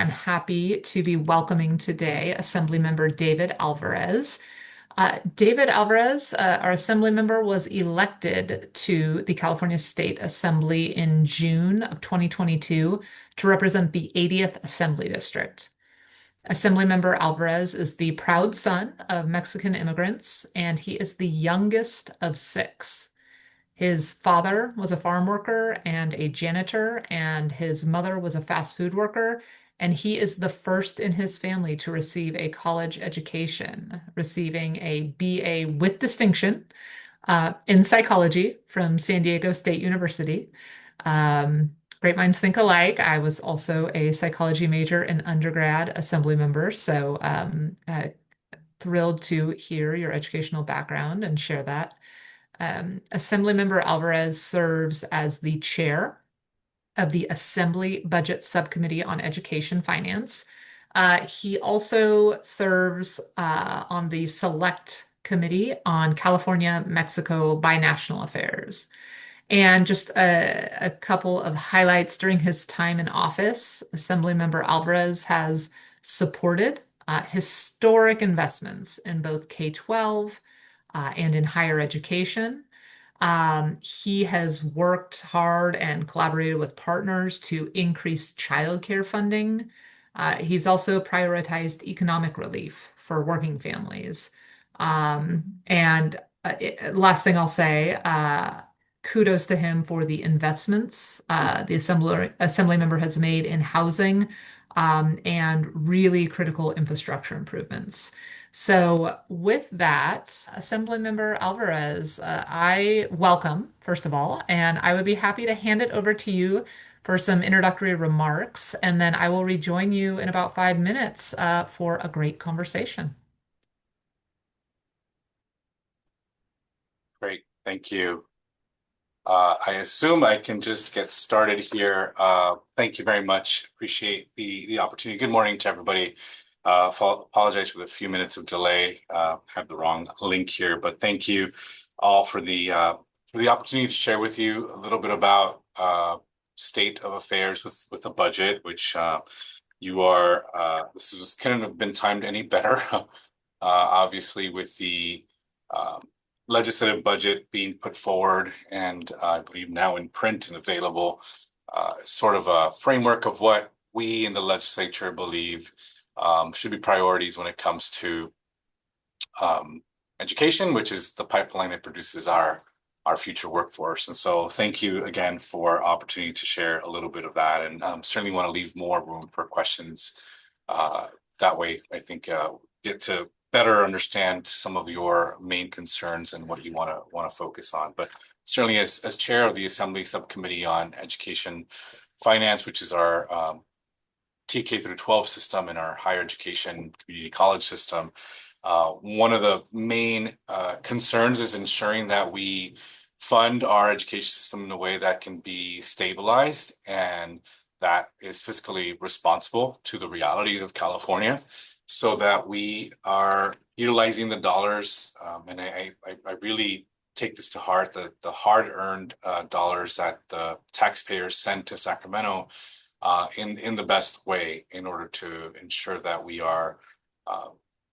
I'm happy to be welcoming today Assemblymember David Alvarez. David Alvarez, our Assembly member, was elected to the California State Assembly in June of 2022 to represent the 80th Assembly District. Assemblymember Alvarez is the proud son of Mexican immigrants, and he is the youngest of six. His father was a farm worker and a janitor, and his mother was a fast food worker. And he is the first in his family to receive a college education, receiving a BA with distinction in psychology from San Diego State University. Great minds think alike. I was also a psychology major in undergrad, assembly member, so thrilled to hear your educational background and share that. Assemblymember Alvarez serves as the chair of the Assembly Budget Subcommittee on Education Finance. He also serves on the Select Committee on California-Mexico Binational Affairs. And just a couple of highlights during his time in office, Assemblymember Alvarez has supported historic investments in both K-12 and in higher education. He has worked hard and collaborated with partners to increase childcare funding. He's also prioritized economic relief for working families. And last thing I'll say, kudos to him for the investments the assembly member has made in housing and really critical infrastructure improvements. So with that, Assemblymember Alvarez, I welcome, first of all, and I would be happy to hand it over to you for some introductory remarks, and then I will rejoin you in about 5 minutes for a great conversation. Great, thank you. I assume I can just get started here. Thank you very much. Appreciate the opportunity. Good morning to everybody. Apologize for the few minutes of delay. Have the wrong link here, but thank you all for the opportunity to share with you a little bit about state of affairs with the budget, which this couldn't have been timed any better. Obviously, with the legislative budget being put forward and I believe now in print and available, sort of a framework of what we in the legislature believe should be priorities when it comes to education, which is the pipeline that produces our future workforce. And so thank you again for opportunity to share a little bit of that, and certainly want to leave more room for questions. That way, I think get to better understand some of your main concerns and what you want to focus on. But certainly, as chair of the Assembly Subcommittee on Education Finance, which is our TK through 12 system in our higher education community college system, one of the main concerns is ensuring that we fund our education system in a way that can be stabilized and that is fiscally responsible to the realities of California, so that we are utilizing the dollars. And I really take this to heart, the hard-earned dollars that the taxpayers send to Sacramento in the best way, in order to ensure that we are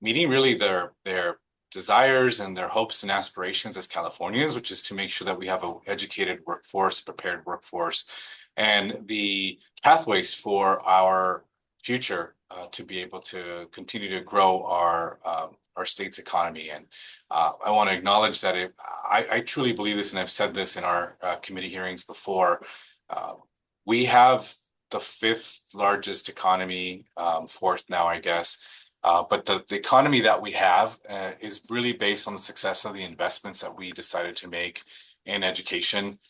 meeting really their desires and their hopes and aspirations as Californians, which is to make sure that we have an educated workforce, prepared workforce, and the pathways for our future to be able to continue to grow our state's economy. And I want to acknowledge that I truly believe this, and I've said this in our committee hearings before. We have the fifth largest economy, fourth now, I guess. But the economy that we have is really based on the success of the investments that we decided to make in education,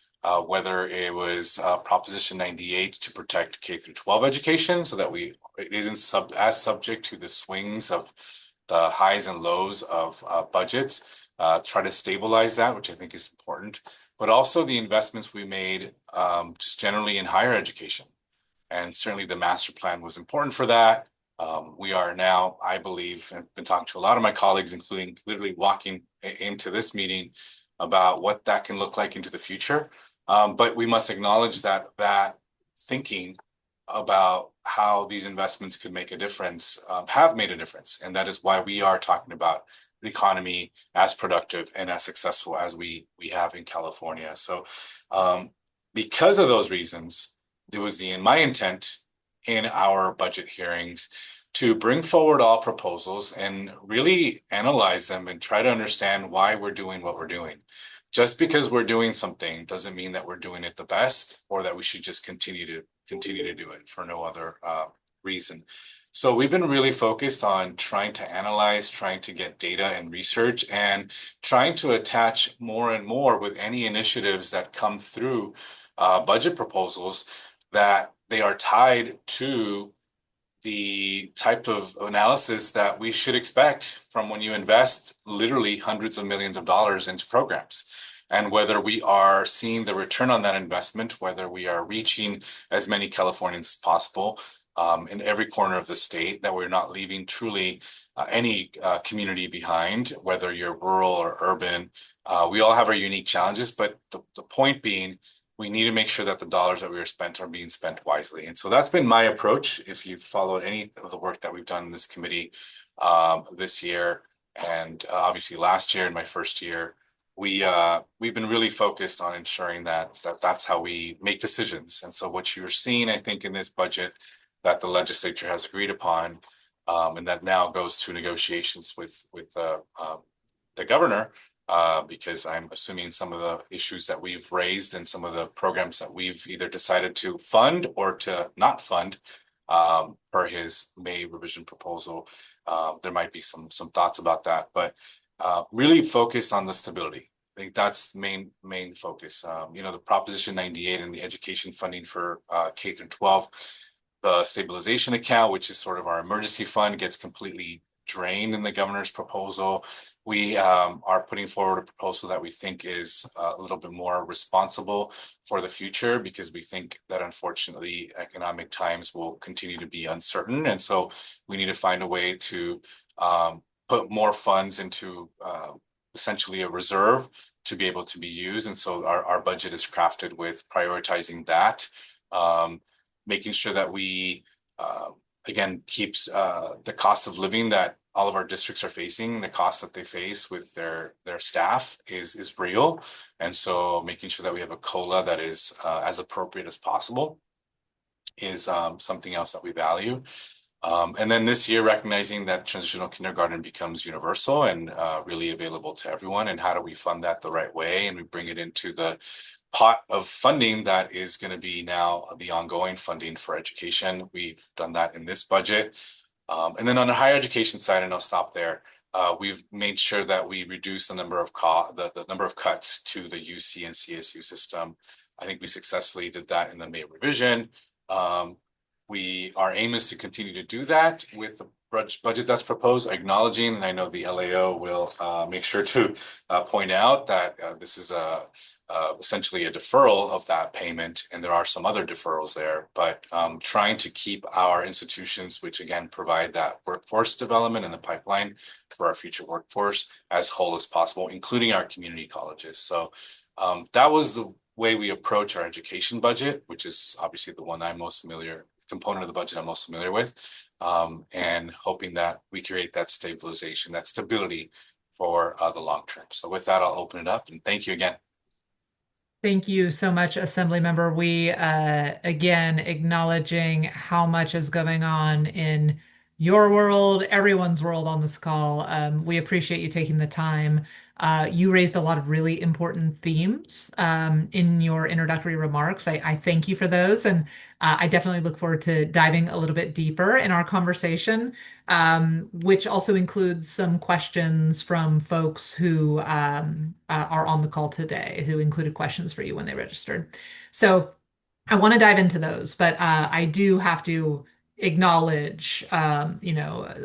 whether it was Proposition 98 to protect K through 12 education, so that it isn't as subject to the swings of the highs and lows of budgets, try to stabilize that, which I think is important, but also the investments we made just generally in higher education. And certainly the master plan was important for that. We are now, I believe, I've been talking to a lot of my colleagues, including literally walking into this meeting, about what that can look like into the future. But we must acknowledge that thinking about how these investments could make a difference, have made a difference. And that is why we are talking about the economy as productive and as successful as we have in California. So because of those reasons, it was my intent in our budget hearings to bring forward all proposals and really analyze them and try to understand why we're doing what we're doing. Just because we're doing something doesn't mean that we're doing it the best or that we should just continue to do it for no other reason. So we've been really focused on trying to analyze, trying to get data and research, and trying to attach more and more with any initiatives that come through budget proposals that they are tied to the type of analysis that we should expect from when you invest literally hundreds of millions of dollars into programs. And whether we are seeing the return on that investment, whether we are reaching as many Californians as possible in every corner of the state, that we're not leaving truly any community behind, whether you're rural or urban. We all have our unique challenges, but the point being, we need to make sure that the dollars that we are spent are being spent wisely. And so that's been my approach. If you've followed any of the work that we've done in this committee this year, and obviously last year in my first year, we've been really focused on ensuring that's how we make decisions. And so what you're seeing, I think, in this budget that the legislature has agreed upon, and that now goes to negotiations with the governor, because I'm assuming some of the issues that we've raised and some of the programs that we've either decided to fund or to not fund per his May revision proposal. There might be some thoughts about that, but really focused on the stability. I think that's the main focus. The Proposition 98 and the education funding for K through 12, the stabilization account, which is sort of our emergency fund, gets completely drained in the governor's proposal. We are putting forward a proposal that we think is a little bit more responsible for the future, because we think that unfortunately economic times will continue to be uncertain. And so we need to find a way to put more funds into essentially a reserve to be able to be used. And so our budget is crafted with prioritizing that, making sure that we again keeps the cost of living that all of our districts are facing, the costs that they face with their staff is real. And so making sure that we have a COLA that is as appropriate as possible is something else that we value. And then this year, recognizing that transitional kindergarten becomes universal and really available to everyone, and how do we fund that the right way? And we bring it into the pot of funding that is going to be now the ongoing funding for education. We've done that in this budget. And then on the higher education side, and I'll stop there, we've made sure that we reduce the number of the number of cuts to the UC and CSU system. I think we successfully did that in the May revision. Our aim is to continue to do that with the budget that's proposed, acknowledging, and I know the LAO will make sure to point out that this is essentially a deferral of that payment, and there are some other deferrals there, but trying to keep our institutions, which again provide that workforce development and the pipeline for our future workforce, as whole as possible, including our community colleges. So that was the way we approach our education budget, which is obviously the one I'm most familiar component of the budget I'm most familiar with, and hoping that we create that stabilization, that stability for the long term. So with that, I'll open it up, and thank you again. Thank you so much, Assemblymember. We, again, acknowledging how much is going on in your world, everyone's world on this call. We appreciate you taking the time. You raised a lot of really important themes in your introductory remarks. I thank you for those. And I definitely look forward to diving a little bit deeper in our conversation, which also includes some questions from folks who are on the call today, who included questions for you when they registered. So I want to dive into those, but I do have to acknowledge,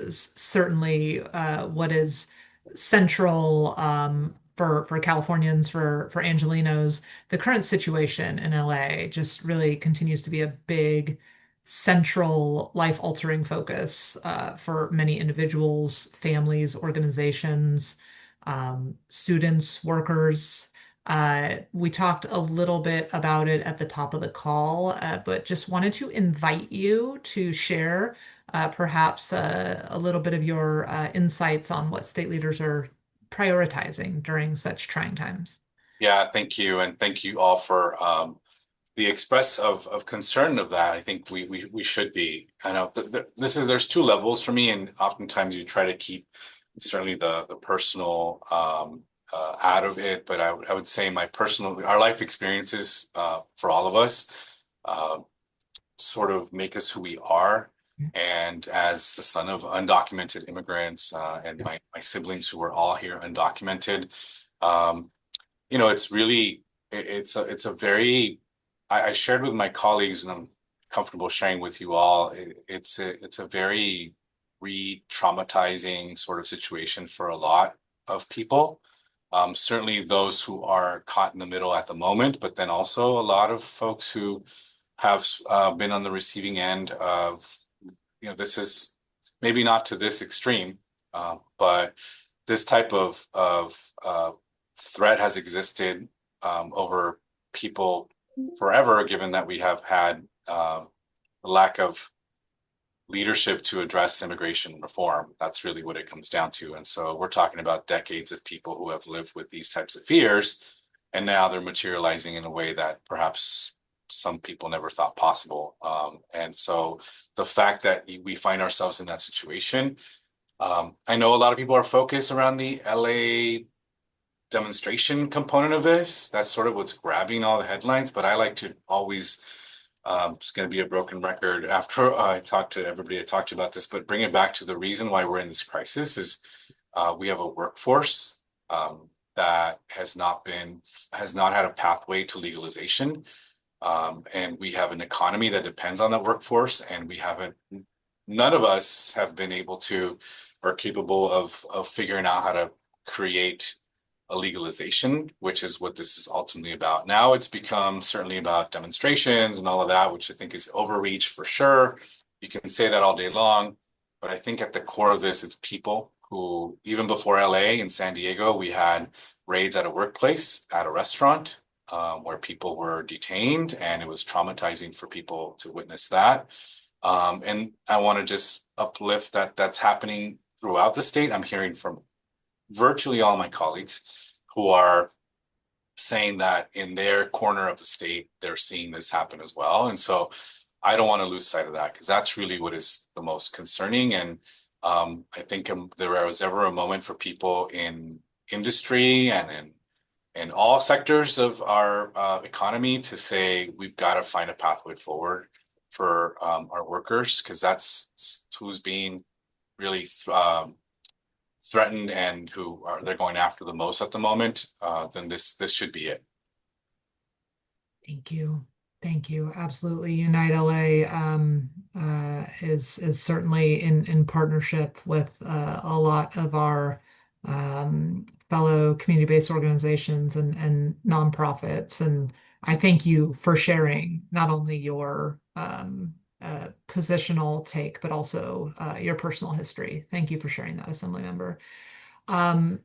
certainly what is central for Californians, for Angelenos, the current situation in LA just really continues to be a big, central, life-altering focus for many individuals, families, organizations, students, workers. We talked a little bit about it at the top of the call, but just wanted to invite you to share perhaps a little bit of your insights on what state leaders are prioritizing during such trying times. Yeah, thank you, and thank you all for the express of concern of that. I think we should be. I know there's two levels for me, and oftentimes you try to keep certainly the personal out of it, but I would say our life experiences for all of us uh, sort of make us who we are. And as the son of undocumented immigrants and my siblings who were all here undocumented, um, it's really it's a very I shared with my colleagues, and I'm comfortable sharing with you all. It's a very re-traumatizing sort of situation for a lot of people. Certainly those who are caught in the middle at the moment, but then also a lot of folks who have been on the receiving end of, this is maybe not to this extreme, but this type of threat has existed over people forever, given that we have had a lack of leadership to address immigration reform. That's really what it comes down to. And so we're talking about decades of people who have lived with these types of fears, and now they're materializing in a way that perhaps some people never thought possible. And so the fact that we find ourselves in that situation, I know a lot of people are focused around the LA demonstration component of this. That's sort of what's grabbing all the headlines, but I like to always, it's going to be a broken record after I talk to everybody I talked to about this, but bring it back to the reason why we're in this crisis is we have a workforce that has not had a pathway to legalization. And we have an economy that depends on that workforce, and none of us have been able to or capable of figuring out how to create a legalization, which is what this is ultimately about. Now it's become certainly about demonstrations and all of that, which I think is overreach for sure. You can say that all day long, but I think at the core of this, it's people who, even before LA and San Diego, we had raids at a workplace, at a restaurant, where people were detained, and it was traumatizing for people to witness that. And I want to just uplift that that's happening throughout the state. I'm hearing from virtually all my colleagues who are saying that in their corner of the state, they're seeing this happen as well. And so I don't want to lose sight of that, because that's really what is the most concerning. And I think there was ever a moment for people in industry and in all sectors of our economy to say we've got to find a pathway forward for our workers, because that's who's being really threatened and they're going after the most at the moment. Then this should be it. Thank you. Thank you. Absolutely. Unite LA is certainly in partnership with a lot of our fellow community-based organizations and nonprofits. And I thank you for sharing not only your positional take, but also your personal history. Thank you for sharing that, Assembly Member. Um,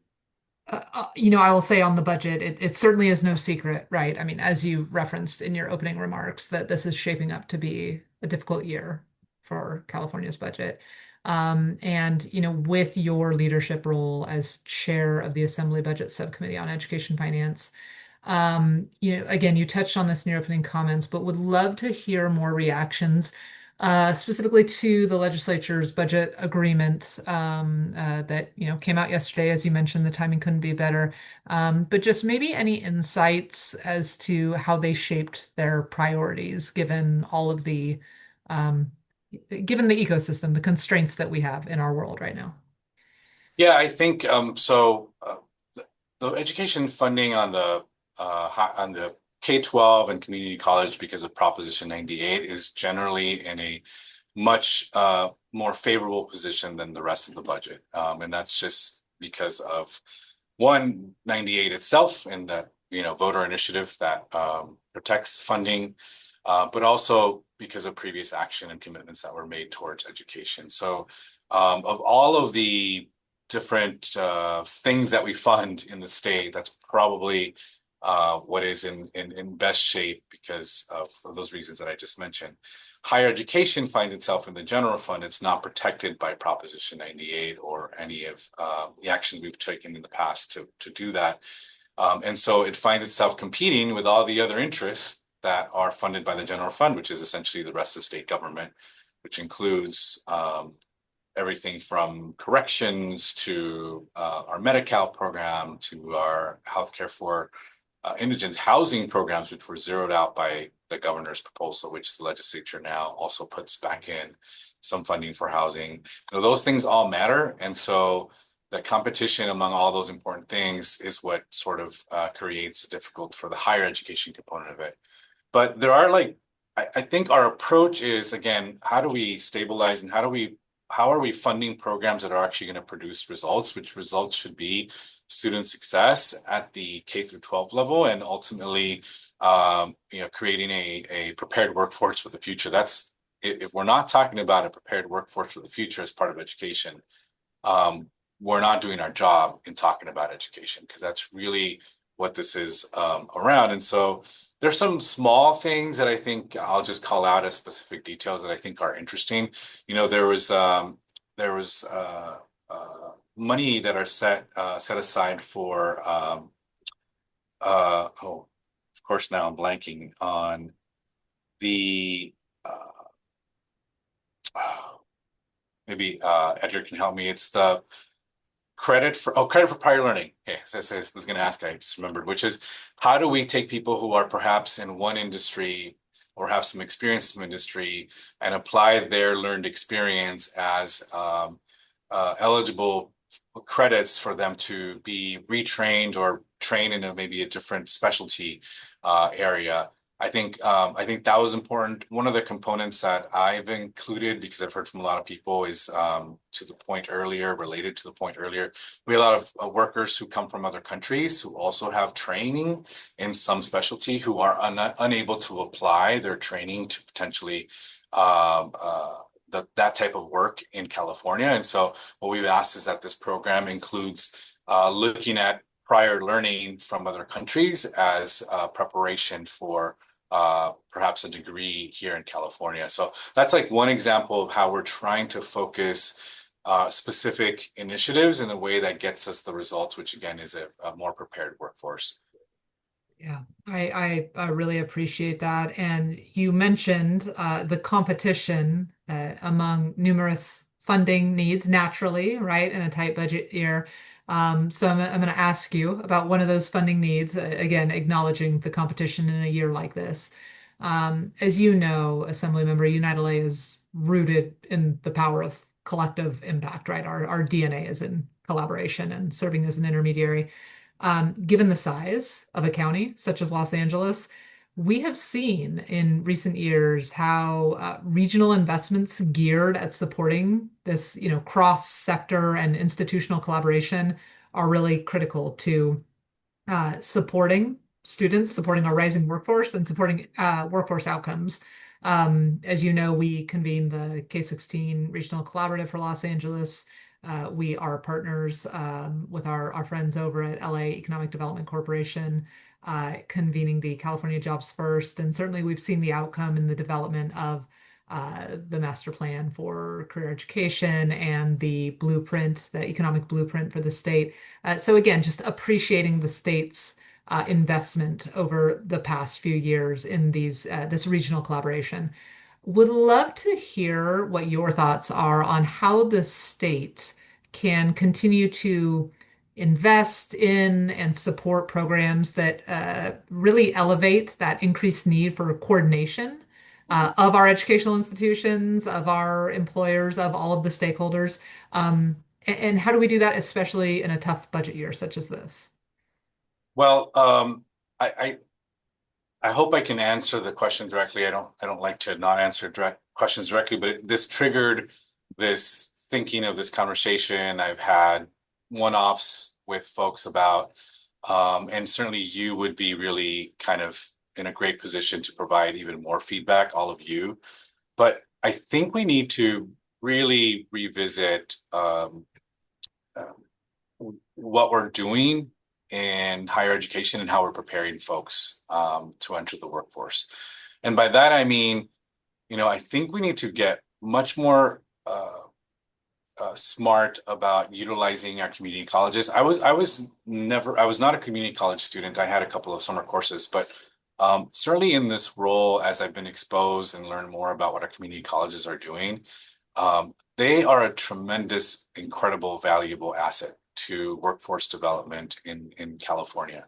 I will say on the budget, it certainly is no secret, right? I mean, as you referenced in your opening remarks, that this is shaping up to be a difficult year for California's budget. And, with your leadership role as chair of the Assembly Budget Subcommittee on Education Finance, again, you touched on this in your opening comments, but would love to hear more reactions specifically to the legislature's budget agreement that came out yesterday. As you mentioned, the timing couldn't be better. But just maybe any insights as to how they shaped their priorities, um, given the ecosystem, the constraints that we have in our world right now. Yeah, I think so. The education funding on the K-12 and community college, because of Proposition 98, is generally in a much more favorable position than the rest of the budget. And that's just because of 98 itself and that, voter initiative that protects funding, but also because of previous action and commitments that were made towards education. So of all of the different things that we fund in the state, that's probably what is in best shape because of those reasons that I just mentioned. Higher education finds itself in the general fund. It's not protected by Proposition 98 or any of the actions we've taken in the past to do that. And so it finds itself competing with all the other interests that are funded by the general fund, which is essentially the rest of state government, which includes everything from corrections to our Medi-Cal program to our healthcare for indigent housing programs, which were zeroed out by the governor's proposal, which the legislature now also puts back in some funding for housing. You know, those things all matter. And so the competition among all those important things is what sort of creates it difficult for the higher education component of it. But there are I think our approach is, again, how do we stabilize and how are we funding programs that are actually going to produce results, which results should be student success at the K through 12 level, and ultimately, creating a prepared workforce for the future. That's, if we're not talking about a prepared workforce for the future as part of education, we're not doing our job in talking about education, because that's really what this is around. And so there's some small things that I think I'll just call out as specific details that I think are interesting. You know, there was money that are set aside for oh, of course now I'm blanking on the maybe Edgar can help me. It's the credit for prior learning. Okay, so I was going to ask, I just remembered, which is how do we take people who are perhaps in one industry or have some experience in industry and apply their learned experience as eligible credits for them to be retrained or trained in maybe a different specialty area. I think that was important. One of the components that I've included, because I've heard from a lot of people, is related to the point earlier, we have a lot of workers who come from other countries who also have training in some specialty who are unable to apply their training to potentially that type of work in California. And so what we've asked is that this program includes looking at prior learning from other countries as preparation for perhaps a degree here in California. So that's like one example of how we're trying to focus specific initiatives in a way that gets us the results, which again is a more prepared workforce. Yeah, I really appreciate that. And you mentioned the competition among numerous funding needs naturally, right, in a tight budget year. So I'm going to ask you about one of those funding needs, again, acknowledging the competition in a year like this. As you know, Assemblymember, UnitedLA is rooted in the power of collective impact, right? Our DNA is in collaboration and serving as an intermediary. Given the size of a county such as Los Angeles, we have seen in recent years how regional investments geared at supporting this, cross-sector and institutional collaboration are really critical to supporting students, supporting our rising workforce, and supporting workforce outcomes. As you know, we convened the K-16 Regional Collaborative for Los Angeles. We are partners with our friends over at LA Economic Development Corporation, convening the California Jobs First. And certainly we've seen the outcome in the development of the master plan for career education and the blueprint, the economic blueprint for the state. So again, just appreciating the state's investment over the past few years in this regional collaboration. Would love to hear what your thoughts are on how the state can continue to invest in and support programs that really elevate that increased need for coordination of our educational institutions, of our employers, of all of the stakeholders. And how do we do that, especially in a tough budget year such as this? Well, I hope I can answer the question directly. I don't like to not answer direct questions directly, but this triggered this thinking of this conversation. I've had one-offs with folks about, and certainly you would be really kind of in a great position to provide even more feedback, all of you. But I think we need to really revisit what we're doing in higher education and how we're preparing folks to enter the workforce. And by that, I mean, I think we need to get much more smart about utilizing our community colleges. I was not a community college student. I had a couple of summer courses, but certainly in this role, as I've been exposed and learned more about what our community colleges are doing, they are a tremendous, incredible, valuable asset to workforce development in California.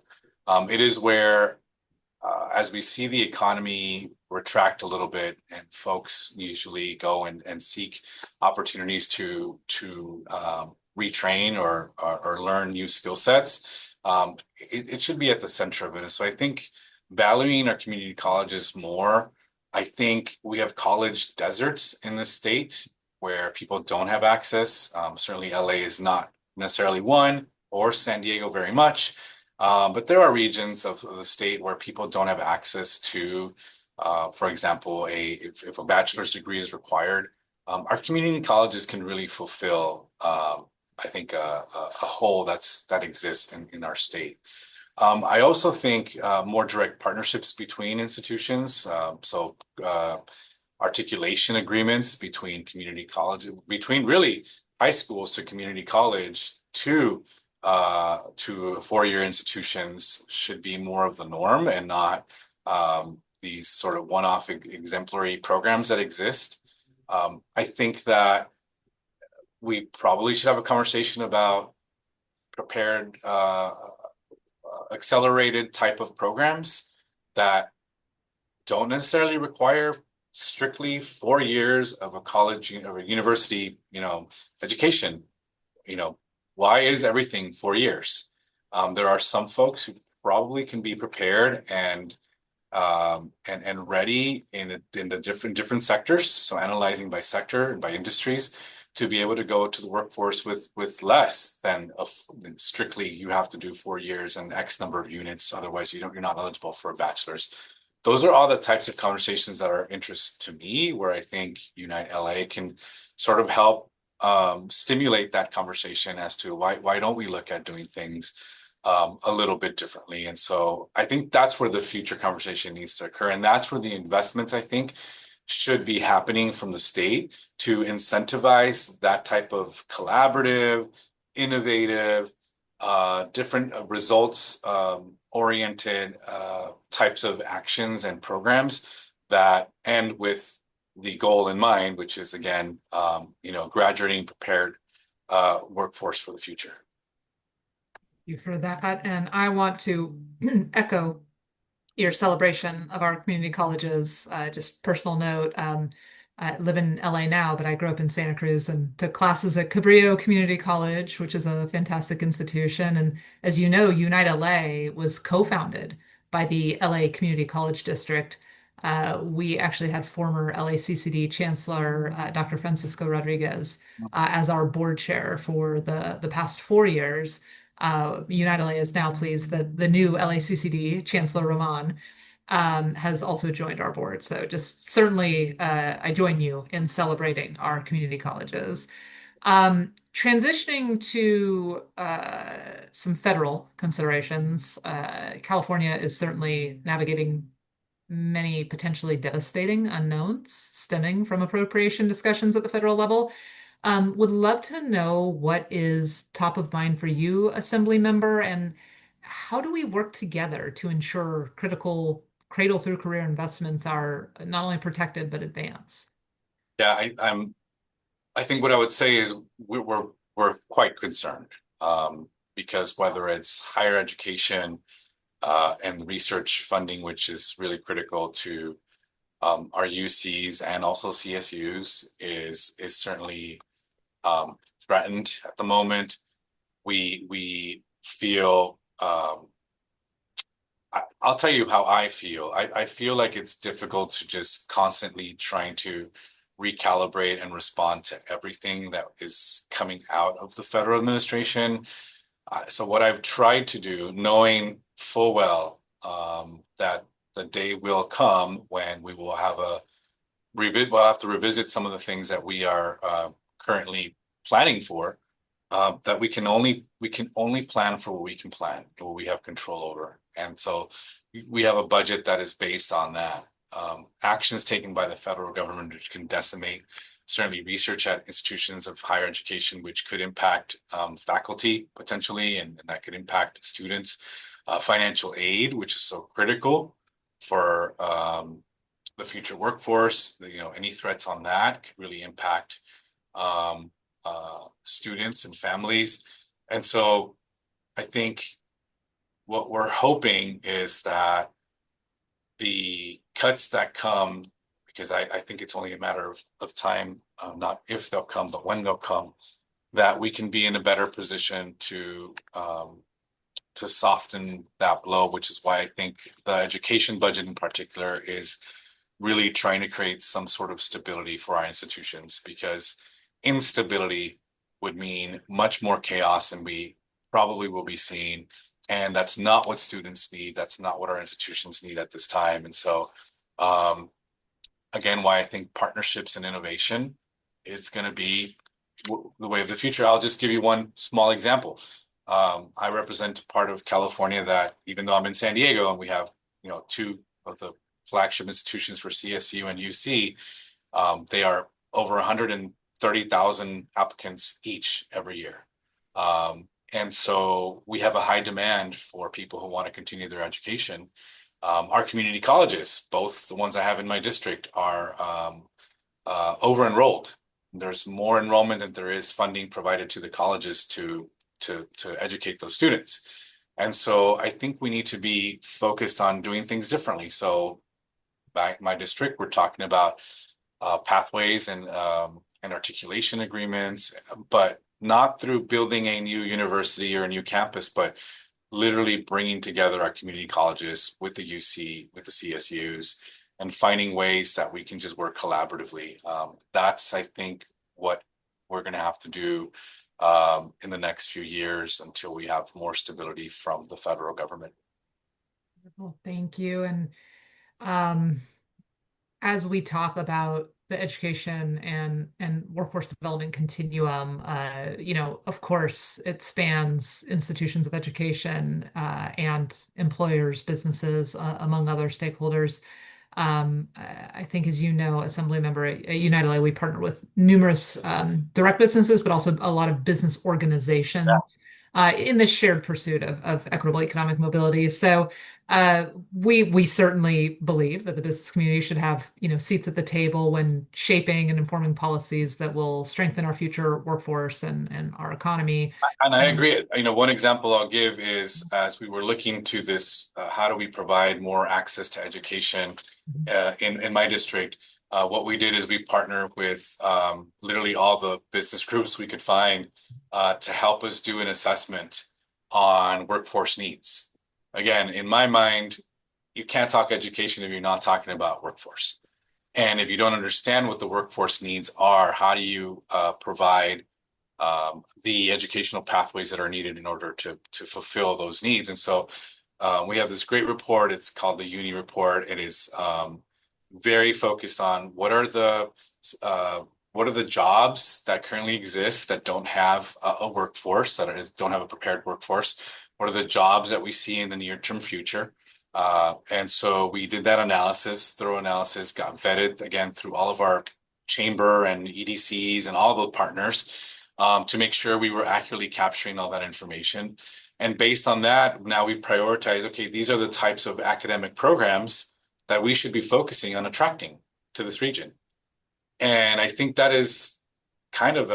It is where, as we see the economy retract a little bit, and folks usually go and seek opportunities to retrain or learn new skill sets, it should be at the center of it. And so I think valuing our community colleges more. I think we have college deserts in the state where people don't have access. Certainly LA is not necessarily one, or San Diego very much. But there are regions of the state where people don't have access to, for example, if a bachelor's degree is required, our community colleges can really fulfill, I think, a hole that exists in our state. I also think more direct partnerships between institutions, so articulation agreements between community college, between really high schools to community college to four-year institutions should be more of the norm, and not these sort of one-off exemplary programs that exist. I think that we probably should have a conversation about prepared accelerated type of programs that don't necessarily require strictly 4 years of a college or a university, education. Why is everything 4 years? There are some folks who probably can be prepared and ready in the different sectors. So analyzing by sector and by industries, to be able to go to the workforce with less than strictly you have to do 4 years and X number of units, otherwise you're not eligible for a bachelor's. Those are all the types of conversations that are of interest to me, where I think Unite LA can sort of help stimulate that conversation as to why don't we look at doing things a little bit differently. And so I think that's where the future conversation needs to occur, and that's where the investments, I think, should be happening from the state to incentivize that type of collaborative, innovative, different results oriented types of actions and programs that end with the goal in mind, which is, again, graduating prepared workforce for the future. You for that, and I want to echo your celebration of our community colleges. Just personal note, I live in LA now, but I grew up in Santa Cruz and took classes at Cabrillo Community College, which is a fantastic institution. And as you know, Unite LA was co-founded by the LA Community College District. We actually had former LACCD Chancellor Dr. Francisco Rodriguez as our board chair for the past 4 years. Unite LA is now pleased that the new LACCD Chancellor Rahman has also joined our board. So just certainly, I join you in celebrating our community colleges. Transitioning to some federal considerations, California is certainly navigating many potentially devastating unknowns stemming from appropriation discussions at the federal level. Would love to know what is top of mind for you, Assembly member, and how do we work together to ensure critical cradle-through-career investments are not only protected but advanced? Yeah, I think what I would say is we're quite concerned, because whether it's higher education and research funding, which is really critical to our UCs and also CSUs, is certainly threatened at the moment. We feel, I'll tell you how I feel. I feel like it's difficult to just constantly trying to recalibrate and respond to everything that is coming out of the federal administration. So what I've tried to do, knowing full well that the day will come when we will have we'll have to revisit some of the things that we are currently planning for. that we can only plan for what we can plan, what we have control over. And so we have a budget that is based on that. Actions taken by the federal government which can decimate certainly research at institutions of higher education, which could impact faculty potentially, and that could impact students. Financial aid, which is so critical for the future workforce. Any threats on that could really impact um, students and families. And so I think what we're hoping is that the cuts that come, because I think it's only a matter of time, not if they'll come, but when they'll come, that we can be in a better position to soften that blow, which is why I think the education budget in particular is really trying to create some sort of stability for our institutions, because instability would mean much more chaos than we probably will be seeing. And that's not what students need. That's not what our institutions need at this time. And so, again, why I think partnerships and innovation is going to be the way of the future. I'll just give you one small example. I represent part of California that, even though I'm in San Diego and we have, two of the flagship institutions for CSU and UC, they are over 130,000 applicants each every year. And so we have a high demand for people who want to continue their education. Our community colleges, both the ones I have in my district, are over enrolled. There's more enrollment than there is funding provided to the colleges to educate those students. And so I think we need to be focused on doing things differently. So back in my district, we're talking about pathways and articulation agreements, but not through building a new university or a new campus, but literally bringing together our community colleges with the UC, with the CSUs, and finding ways that we can just work collaboratively. That's, I think, what we're going to have to do in the next few years until we have more stability from the federal government. Well, thank you. And um, as we talk about the education and workforce development continuum, of course, it spans institutions of education and employers, businesses, among other stakeholders. I think, as you know, Assemblymember at United Way, we partner with numerous direct businesses, but also a lot of business organizations in the shared pursuit of equitable economic mobility. So we certainly believe that the business community should have, seats at the table when shaping and informing policies that will strengthen our future workforce and our economy. And I agree. One example I'll give is, as we were looking to this, how do we provide more access to education in my district? What we did is we partnered with literally all the business groups we could find to help us do an assessment on workforce needs. Again, in my mind, you can't talk education if you're not talking about workforce. And if you don't understand what the workforce needs are, how do you provide the educational pathways that are needed in order to fulfill those needs? And so we have this great report. It's called the Uni Report. It is very focused on what are the jobs that currently exist that don't have a workforce, don't have a prepared workforce. What are the jobs that we see in the near-term future? And so we did that analysis, thorough analysis, got vetted again through all of our chamber and EDCs and all the partners to make sure we were accurately capturing all that information. And based on that, now we've prioritized, okay, these are the types of academic programs that we should be focusing on attracting to this region. And I think that is kind of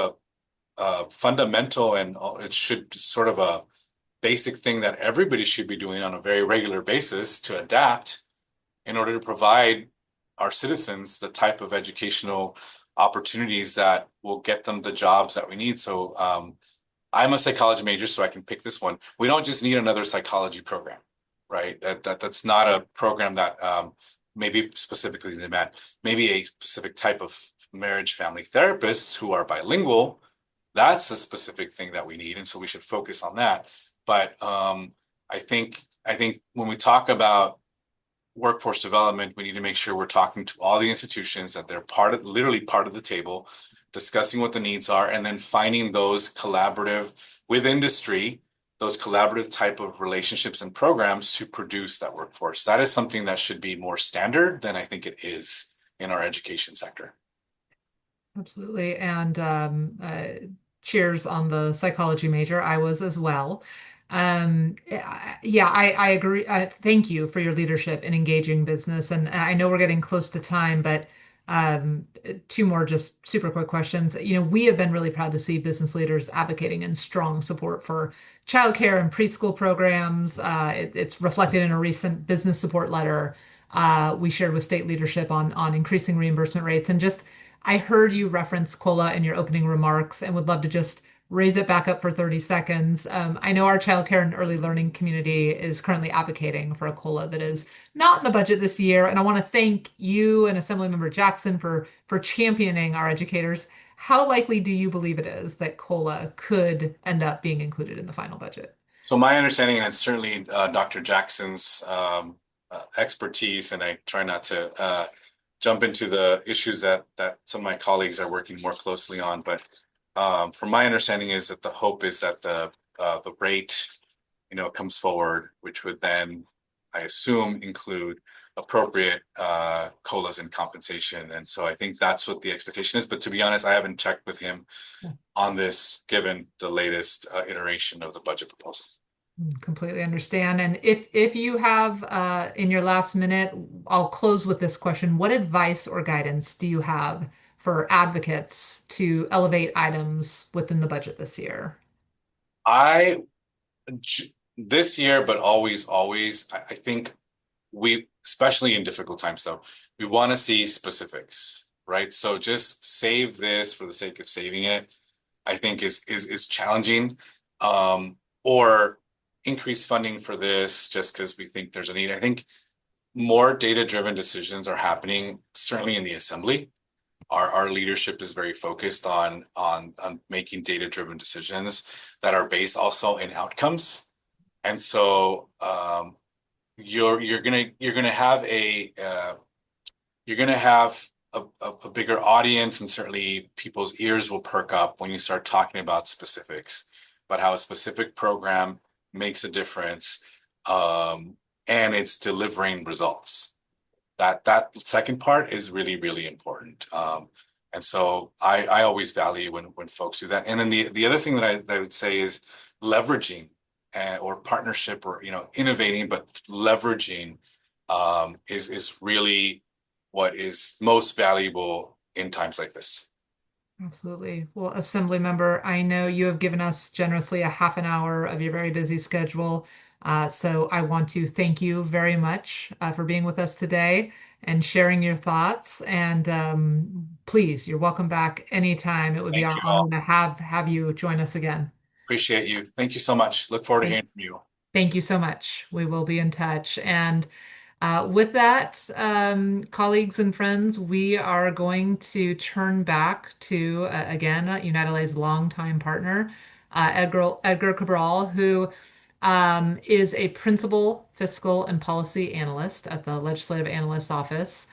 a fundamental, and it should sort of a basic thing that everybody should be doing on a very regular basis to adapt in order to provide our citizens the type of educational opportunities that will get them the jobs that we need. So I'm a psychology major, so I can pick this one. We don't just need another psychology program, right? That's not a program that maybe specifically is in demand. Maybe a specific type of marriage family therapists who are bilingual, that's a specific thing that we need. And so we should focus on that. But I think when we talk about workforce development, we need to make sure we're talking to all the institutions, that they're literally part of the table, discussing what the needs are, and then finding those collaborative with industry, those collaborative type of relationships and programs to produce that workforce. That is something that should be more standard than I think it is in our education sector. Absolutely. And cheers on the psychology major. I was as well. Yeah, I agree. Thank you for your leadership in engaging business. And I know we're getting close to time, but two more just super quick questions. We have been really proud to see business leaders advocating and strong support for childcare and preschool programs. It's reflected in a recent business support letter we shared with state leadership on increasing reimbursement rates. And just, I heard you reference COLA in your opening remarks and would love to just raise it back up for 30 seconds. I know our childcare and early learning community is currently advocating for a COLA that is not in the budget this year. And I want to thank you and Assemblymember Jackson for championing our educators. How likely do you believe it is that COLA could end up being included in the final budget? So my understanding, and it's certainly Dr. Jackson's expertise, and I try not to jump into the issues that some of my colleagues are working more closely on, but from my understanding is that the hope is that the rate, comes forward, which would then, I assume, include appropriate COLAs and compensation. And so I think that's what the expectation is. But to be honest, I haven't checked with him on this, given the latest iteration of the budget proposal. Completely understand. And if you have in your last minute, I'll close with this question. What advice or guidance do you have for advocates to elevate items within the budget this year? I this year, but always, I think especially in difficult times, though, we want to see specifics, right? So just save this for the sake of saving it, I think is challenging. Or increase funding for this just because we think there's a need. I think more data-driven decisions are happening, certainly in the assembly. Our leadership is very focused on making data-driven decisions that are based also in outcomes. And so you're gonna have a bigger audience, and certainly people's ears will perk up when you start talking about specifics, about how a specific program makes a difference, and it's delivering results. That second part is really, really important. And so I always value when folks do that. And then the other thing that I would say is leveraging or partnership, or innovating, but leveraging is really what is most valuable in times like this. Absolutely. Well, Assembly Member, I know you have given us generously a half an hour of your very busy schedule. So I want to thank you very much for being with us today and sharing your thoughts. And please, you're welcome back anytime. It would be Thank our you honor all. to have you join us again. Appreciate you. Thank you so much. Look forward to Thank hearing from you. thank you so much. We will be in touch. And with that, colleagues and friends, we are going to turn back to, again, United Way's longtime partner, Edgar Cabral, who is a principal fiscal and policy analyst at the Legislative Analyst Office.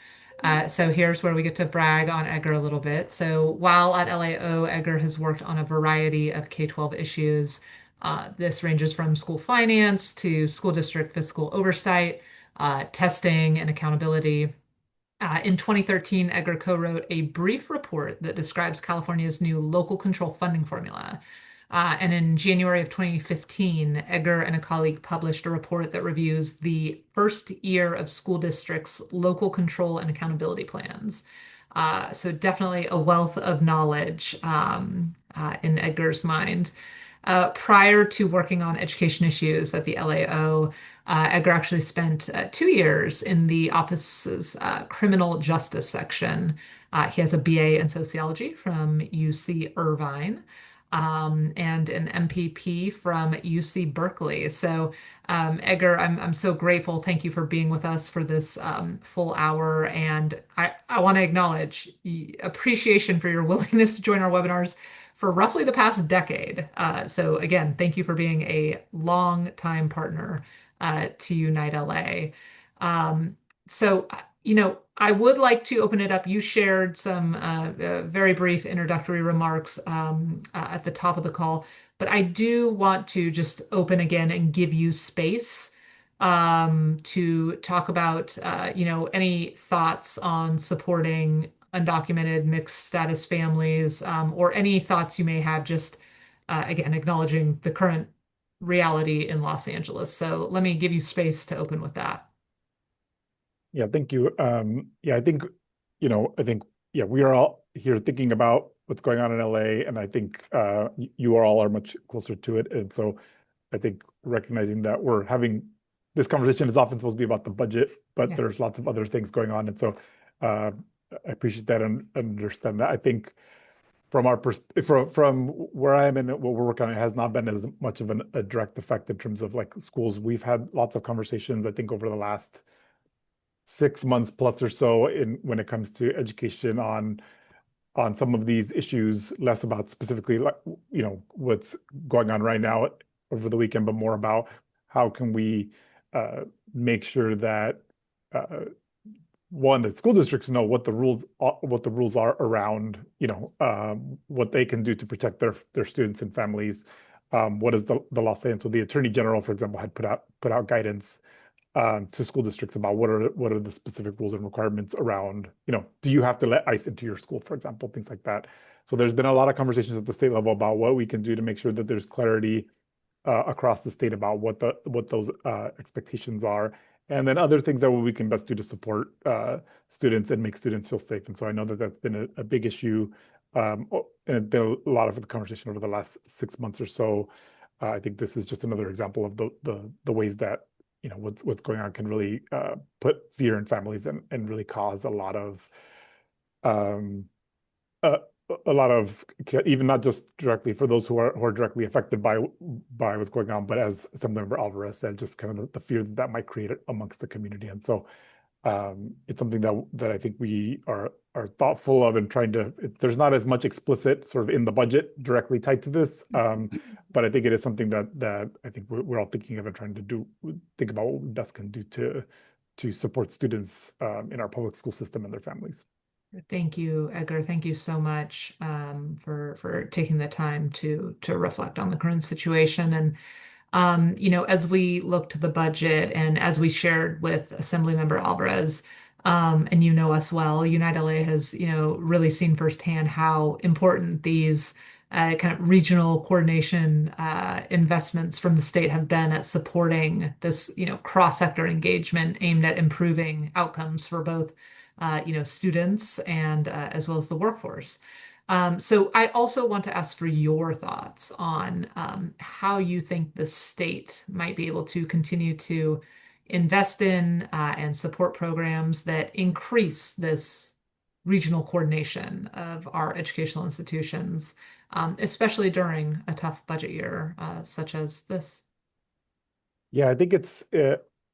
So here's where we get to brag on Edgar a little bit. So while at LAO, Edgar has worked on a variety of K-12 issues. This ranges from school finance to school district fiscal oversight, testing, and accountability. In 2013, Edgar co-wrote a brief report that describes California's new local control funding formula. And in January of 2015, Edgar and a colleague published a report that reviews the first year of school districts' local control and accountability plans. So definitely a wealth of knowledge in Edgar's mind. Prior to working on education issues at the LAO, Edgar actually spent 2 years in the office's criminal justice section. He has a BA in sociology from UC Irvine, and an MPP from UC Berkeley. So, Edgar, I'm so grateful. Thank you for being with us for this full hour. And I want to acknowledge appreciation for your willingness to join our webinars for roughly the past decade. So again, thank you for being a long time partner to Unite LA. So, I would like to open it up. You shared some very brief introductory remarks at the top of the call, but I do want to just open again and give you space to talk about, any thoughts on supporting undocumented mixed status families, or any thoughts you may have just, again, acknowledging the current reality in Los Angeles. So let me give you space to open with that. Yeah, thank you. Yeah, I think, yeah, we are all here thinking about what's going on in LA, and I think you all are much closer to it. And so I think recognizing that we're having this conversation is often supposed to be about the budget, but Yeah. there's lots of other things going on. And so uh, I appreciate that and understand that. I think from our from where I am and what we're working on, it has not been as much of a direct effect in terms of like schools. We've had lots of conversations, I think, over the last 6 months plus or so in when it comes to education on some of these issues, less about specifically like what's going on right now over the weekend, but more about how can we make sure that uh, one, that school districts know what the rules are around what they can do to protect their students and families. What is the law saying? So the Attorney General, for example, had put out guidance to school districts about what are the specific rules and requirements around, do you have to let ICE into your school, for example, things like that. So there's been a lot of conversations at the state level about what we can do to make sure that there's clarity across the state about what those expectations are, and then other things that we can best do to support students and make students feel safe. And so I know that that's been a big issue, and it's been a lot of the conversation over the last 6 months or so. I think this is just another example of the ways that what's going on can really put fear in families and really cause um, uh, a lot of, even not just directly for those who are directly affected by what's going on, but as Assemblymember Alvarez said, just kind of the fear that might create amongst the community. And so it's something that I think we are thoughtful of and trying to. There's not as much explicit sort of in the budget directly tied to this, but I think it is something that I think we're all thinking of and trying to think about what we best can do to support students in our public school system and their families. Thank you, Edgar. Thank you so much for taking the time to reflect on the current situation. And as we look to the budget and as we shared with Assemblymember Alvarez, and us well, Unite LA has really seen firsthand how important these kind of regional coordination investments from the state have been at supporting this cross-sector engagement aimed at improving outcomes for both students and as well as the workforce. So I also want to ask for your thoughts on how you think the state might be able to continue to invest in and support programs that increase this regional coordination of our educational institutions, especially during a tough budget year such as this. Yeah, I think it's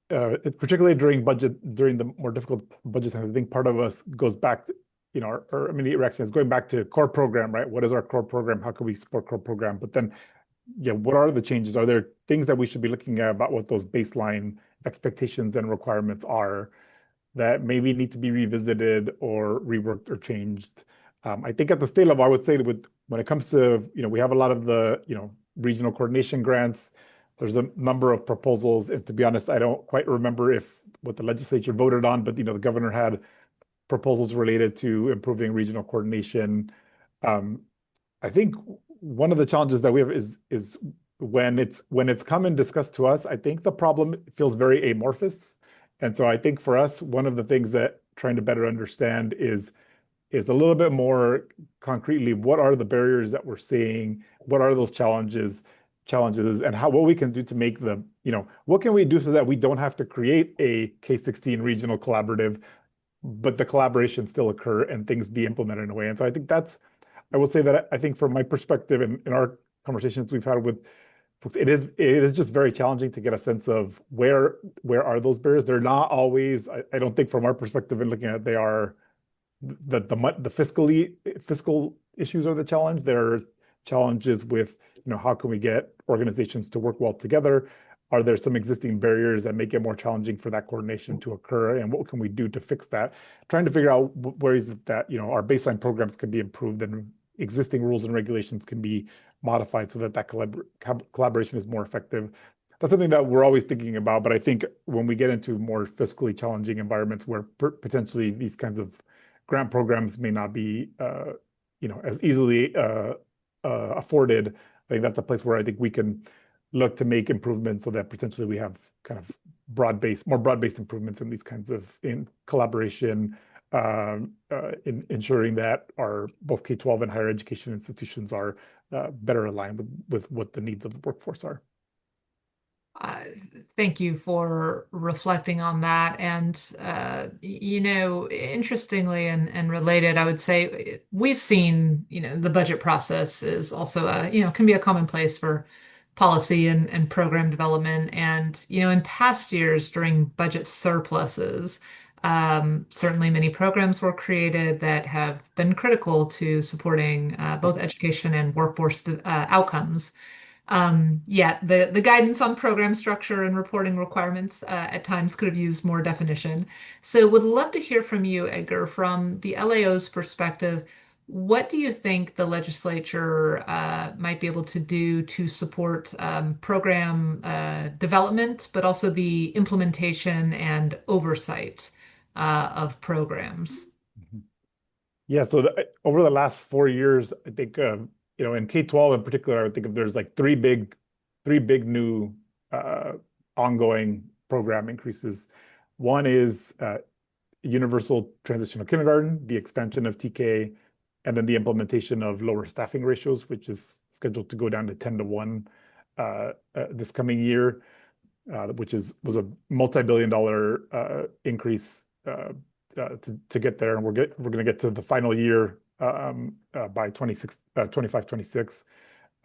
particularly during the more difficult budget times. I think part of us goes back to, our immediate reaction is going back to core program, right? What is our core program? How can we support core program? But then, yeah, what are the changes? Are there things that we should be looking at about what those baseline expectations and requirements are that maybe need to be revisited or reworked or changed? I think at the state level, I would say when it comes to, we have a lot of the, regional coordination grants. There's a number of proposals. If, to be honest, I don't quite remember what the legislature voted on, but the governor had proposals related to improving regional coordination. Um, I think one of the challenges that we have is when it's come and discussed to us, I think the problem feels very amorphous. And so I think for us, one of the things that trying to better understand is a little bit more concretely, what are the barriers that we're seeing? What are those challenges, and what we can do to make them, what can we do so that we don't have to create a K-16 regional collaborative, but the collaboration still occur and things be implemented in a way. And so I think I will say that I think from my perspective and in our conversations we've had with folks, it is just very challenging to get a sense of where are those barriers. They're not always, I don't think from our perspective in looking at it, they are the fiscal issues are the challenge. There are challenges with, how can we get organizations to work well together? Are there some existing barriers that make it more challenging for that coordination to occur? And what can we do to fix that? Trying to figure out ways that, our baseline programs can be improved and existing rules and regulations can be modified so that collaboration is more effective. That's something that we're always thinking about. But I think when we get into more fiscally challenging environments where potentially these kinds of grant programs may not be, as easily afforded, I think that's a place where I think we can look to make improvements so that potentially we have kind of more broad-based improvements in these kinds of collaboration, in ensuring that our both K-12 and higher education institutions are better aligned with what the needs of the workforce are. Thank you for reflecting on that. And, interestingly and related, I would say we've seen, the budget process is also can be a common place for policy and program development. And, in past years during budget surpluses, certainly many programs were created that have been critical to supporting both education and workforce outcomes. Yet the guidance on program structure and reporting requirements at times could have used more definition. So would love to hear from you, Edgar, from the LAO's perspective. What do you think the legislature might be able to do to support program development, but also the implementation and oversight of programs? Yeah, so over the last 4 years, I think in K-12 in particular, I would think of there's like three big new ongoing program increases. One is universal transitional kindergarten, the expansion of TK, and then the implementation of lower staffing ratios, which is scheduled to go down to 10-1 this coming year, which was a multi-billion-dollar increase to get there. And we're going to get to the final year by 25-26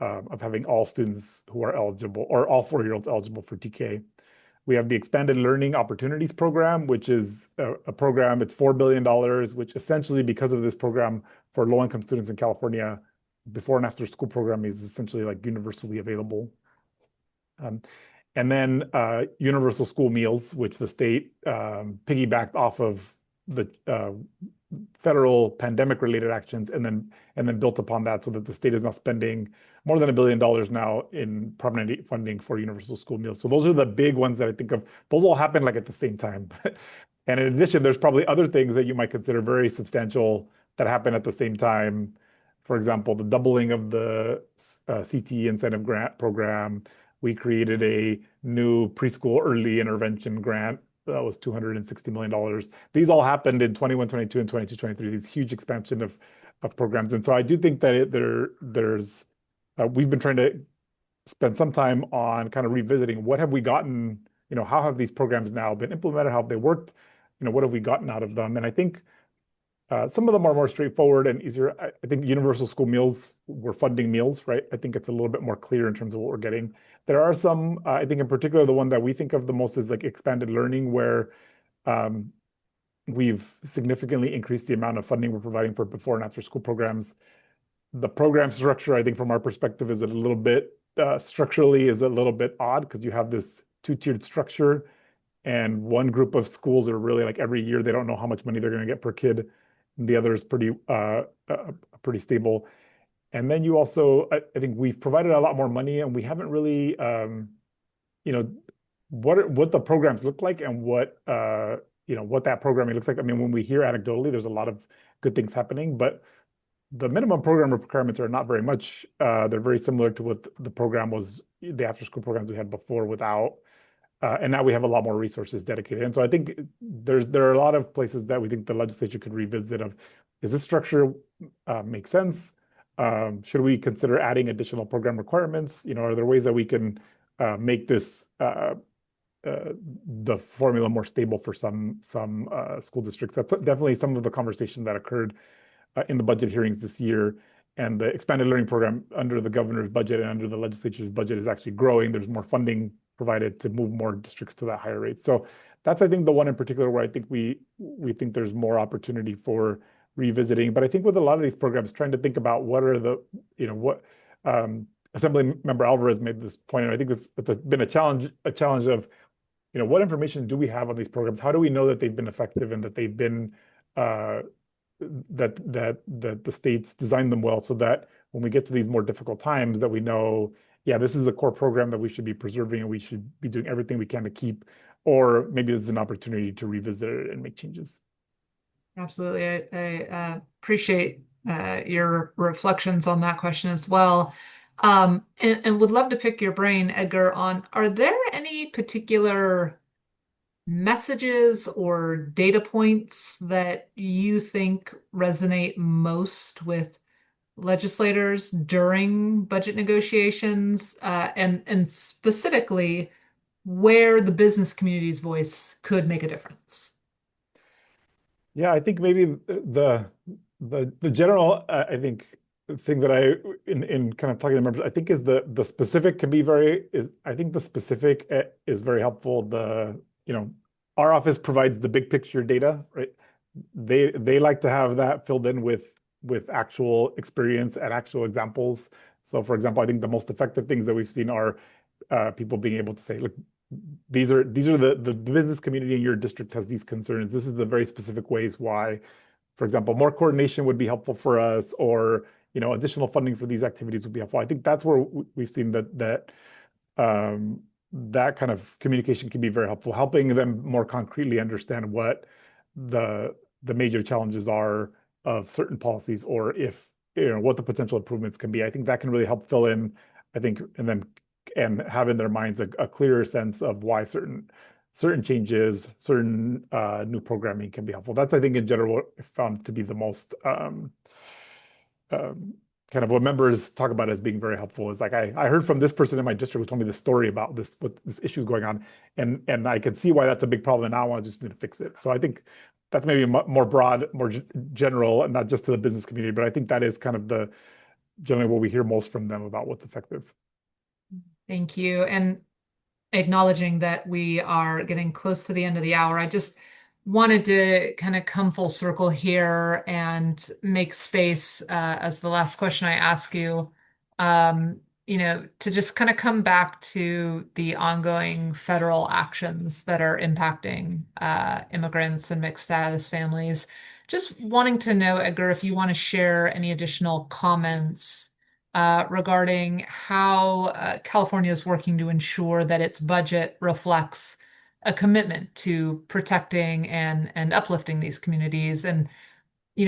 of having all students who are eligible, or all 4-year-olds eligible for TK. We have the Expanded Learning Opportunities Program, which is a program, it's $4 billion, which essentially, because of this program for low-income students in California, before and after school program is essentially like universally available. And then universal school meals, which the state piggybacked off of the federal pandemic-related actions, and then built upon that, so that the state is now spending more than $1 billion now in permanent funding for universal school meals. So those are the big ones that I think of. Those all happen like at the same time. And in addition, there's probably other things that you might consider very substantial that happen at the same time. For example, the doubling of the CTE incentive grant program. We created a new preschool early intervention grant that was $260 million. These all happened in 21, 22, and 22, 23, these huge expansion of programs. And so I do think that there's we've been trying to spend some time on kind of revisiting what have we gotten, how have these programs now been implemented, how have they worked, what have we gotten out of them? And I think some of them are more straightforward and easier. I think universal school meals, we're funding meals, right? I think it's a little bit more clear in terms of what we're getting. There are some, I think in particular, the one that we think of the most is like expanded learning, where we've significantly increased the amount of funding we're providing for before and after school programs. The program structure, I think from our perspective, is a little bit, structurally is a little bit odd, because you have this two-tiered structure, and one group of schools are really like every year, they don't know how much money they're going to get per kid. The other is pretty stable. And then you also, I think we've provided a lot more money, and we haven't really, what the programs look like and what that programming looks like. I mean, when we hear anecdotally, there's a lot of good things happening, but the minimum program requirements are not very much. They're very similar to what the program was, the after-school programs we had before without. And now we have a lot more resources dedicated. And so I think there are a lot of places that we think the legislature could revisit of, does this structure make sense? Should we consider adding additional program requirements? Are there ways that we can make this the formula more stable for some school districts? That's definitely some of the conversation that occurred in the budget hearings this year. And the expanded learning program under the governor's budget and under the legislature's budget is actually growing. There's more funding provided to move more districts to that higher rate. So that's, I think, the one in particular where I think we think there's more opportunity for revisiting. But I think with a lot of these programs, trying to think about what are the, Assemblymember Alvarez made this point, and I think it's been a challenge of, what information do we have on these programs? How do we know that they've been effective and that they've been that the states designed them well, so that when we get to these more difficult times, that we know, yeah, this is the core program that we should be preserving and we should be doing everything we can to keep, or maybe this is an opportunity to revisit it and make changes. Absolutely. I appreciate your reflections on that question as well. And would love to pick your brain, Edgar, on are there any particular messages or data points that you think resonate most with legislators during budget negotiations, and specifically where the business community's voice could make a difference? Yeah, I think maybe the general I think thing that in kind of talking to members, I think is the specific can be I think the specific is very helpful. Our office provides the big picture data, right? They like to have that filled in with actual experience and actual examples. So for example, I think the most effective things that we've seen are people being able to say, look, these are the business community in your district has these concerns. This is the very specific ways why, for example, more coordination would be helpful for us, or additional funding for these activities would be helpful. I think that's where we've seen that kind of communication can be very helpful, helping them more concretely understand what the major challenges are of certain policies, or if what the potential improvements can be. I think that can really help fill in, I think, and have in their minds a clearer sense of why certain changes, certain new programming can be helpful. That's, I think, in general, found to be the most kind of what members talk about as being very helpful. Is like, I heard from this person in my district who told me this story about what this issue is going on, and I can see why that's a big problem, and now I just need to fix it. So I think that's maybe more broad, more general, and not just to the business community, but I think that is kind of generally what we hear most from them about what's effective. Thank you. And acknowledging that we are getting close to the end of the hour, I just wanted to kind of come full circle here and make space, as the last question I ask you, to just kind of come back to the ongoing federal actions that are impacting immigrants and mixed status families. Just wanting to know, Edgar, if you want to share any additional comments regarding how California is working to ensure that its budget reflects a commitment to protecting and uplifting these communities, and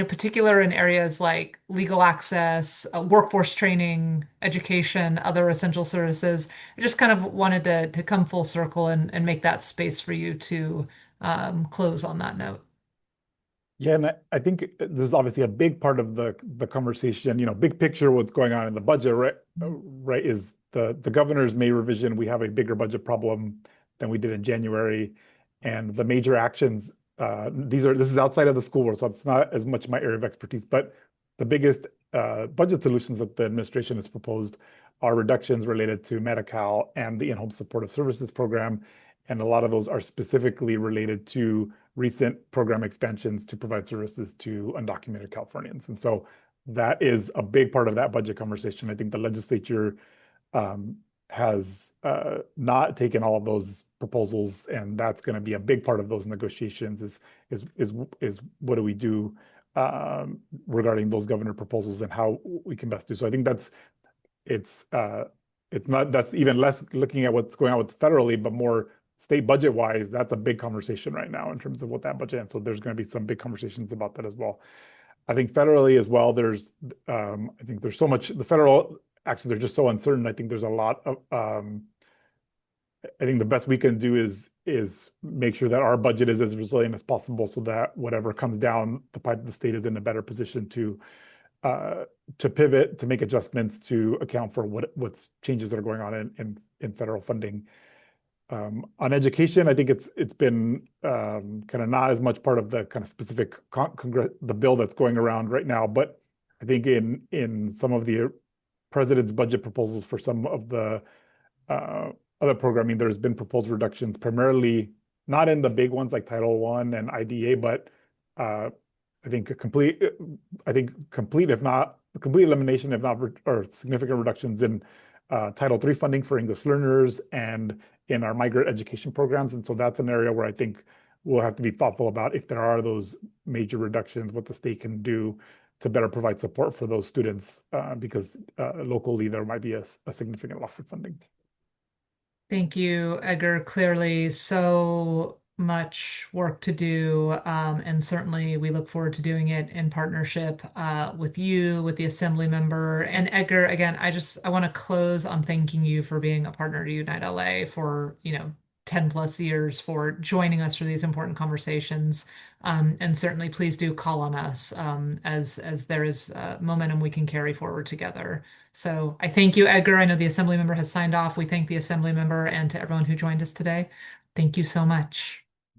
particular in areas like legal access, workforce training, education, other essential services. I just kind of wanted to come full circle and make that space for you to close on that note. Yeah, and I think this is obviously a big part of the conversation. Big picture, what's going on in the budget, right? Right, is the governor's May revision. We have a bigger budget problem than we did in January, and the major actions. This is outside of the school world, so it's not as much my area of expertise. But the biggest budget solutions that the administration has proposed are reductions related to Medi-Cal and the in-home supportive services program, and a lot of those are specifically related to recent program expansions to provide services to undocumented Californians. And so that is a big part of that budget conversation. I think the legislature has not taken all of those proposals, and that's going to be a big part of those negotiations. Is what do we do regarding those governor proposals and how we can best do so. I think that's even less looking at what's going on with federally, but more state budget wise. That's a big conversation right now in terms of what that budget. And so there's going to be some big conversations about that as well. I think federally as well, I think there's so much, the federal actions are just so uncertain. I think there's a lot of, I think the best we can do is make sure that our budget is as resilient as possible, so that whatever comes down the pipe, the state is in a better position to pivot, to make adjustments, to account for what's changes that are going on in federal funding. On education, I think it's been kind of not as much part of the kind of specific the bill that's going around right now, but I think in some of the president's budget proposals for some of the other programming, there's been proposed reductions, primarily not in the big ones like Title I and IDA, but I think complete, if not complete elimination, if not, or significant reductions in Title III funding for English learners and in our migrant education programs. And so that's an area where I think we'll have to be thoughtful about if there are those major reductions, what the state can do to better provide support for those students, because locally there might be a significant loss of funding. Thank you, Edgar. Clearly, so much work to do, and certainly we look forward to doing it in partnership with you, with the Assembly member, and Edgar. Again, I want to close on thanking you for being a partner to Unite LA for 10 plus years, for joining us for these important conversations. And certainly please do call on us as there is momentum we can carry forward together. So I thank you, Edgar. I know the Assembly member has signed off. We thank the Assembly member and to everyone who joined us today. Thank you so much.